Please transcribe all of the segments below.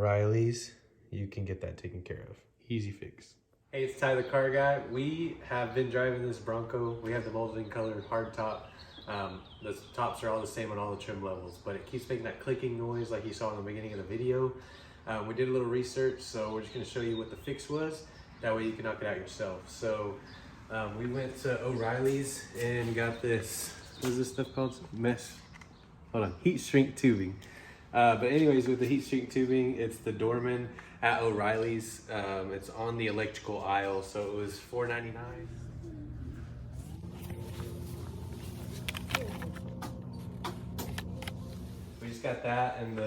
O'Reilly's, you can get that taken care of. Easy fix. Hey, it's Ty the car guy. We have been driving this Bronco. We have the molding colored hard top. The tops are all the same on all the trim levels, but it keeps making that clicking noise like you saw in the beginning of the video. We did a little research, so we're just going to show you what the fix was. That way you can knock it out yourself. So we went to O'Reilly's and got this, what is this stuff called? Heat shrink tubing. But anyways, with the heat shrink tubing, it's the Dorman at O'Reilly's. It's on the electrical aisle, so it was $4.99. We just got that, and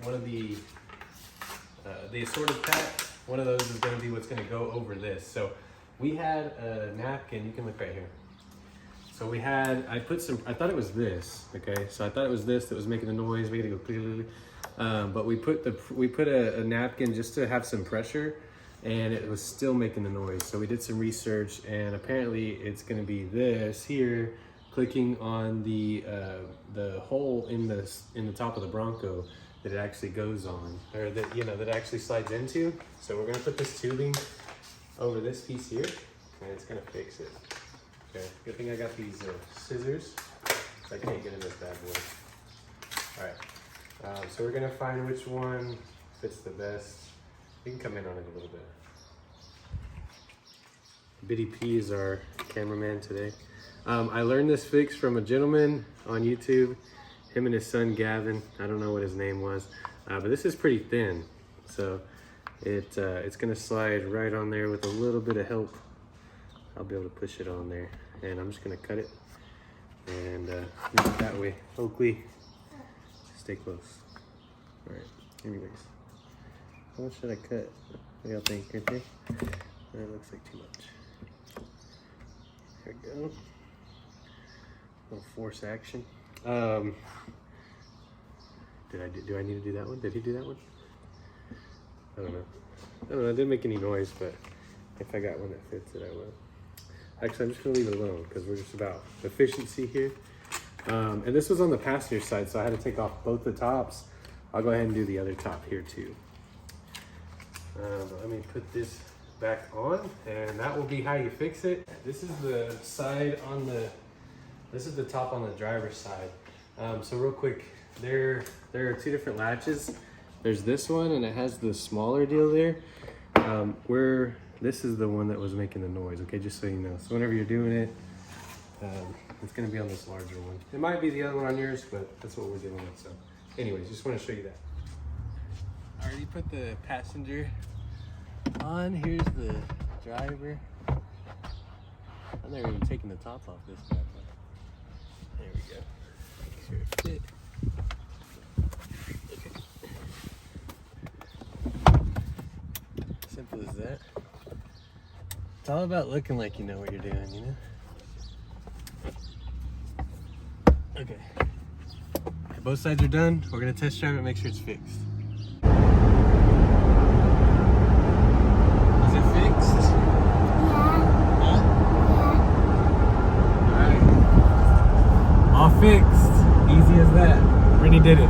one of the assorted pack. One of those is going to be what's going to go over this. So we had a napkin. You can look right here. So we had, I thought it was this, okay? So I thought it was this that was making the noise, making it go clearly. But we put a napkin just to have some pressure, and it was still making the noise. So we did some research, and apparently it's gonna be this here, clicking on the hole in the top of the Bronco that it actually goes on, or that, you know, that actually slides into. So we're gonna put this tubing over this piece here, and it's gonna fix it. Okay, good thing I got these scissors, so I can't get in this bad boy. All right, so we're gonna find which one fits the best. We can come in on it a little bit. Biddy P is our cameraman today. I learned this fix from a gentleman on YouTube, him and his son Gavin. I don't know what his name was, but this is pretty thin, so it's gonna slide right on there with a little bit of help. I'll be able to push it on there, and I'm just gonna cut it, and that way, Oakley, stay close. All right, anyways, how much should I cut? What do y'all think, right there? That looks like too much. There we go. A little force action. Do I need to do that one? Did he do that one? I don't know. It didn't make any noise, but if I got one that fits it, I will. Actually, I'm just gonna leave it alone because we're just about efficiency here. And this was on the passenger side, so I had to take off both the tops. I'll go ahead and do the other top here too. But let me put this back on, and that will be how you fix it. This is the side on this is the top on the driver's side. So real quick, there are two different latches. There's this one, and it has the smaller deal there. This is the one that was making the noise, okay, just so you know. So whenever you're doing it, it's gonna be on this larger one. It might be the other one on yours, but that's what we're dealing with, so. Anyways, just wanna show you that. I already put the passenger on. Here's the driver. I've never even taken the top off this bad boy. There we go. Make sure it fit. Okay. Simple as that. It's all about looking like you know what you're doing, you know? Okay. Both sides are done. We're gonna test drive it and make sure it's fixed. Is it fixed? Yeah. Alright. All fixed. Easy as that. Brittany did it.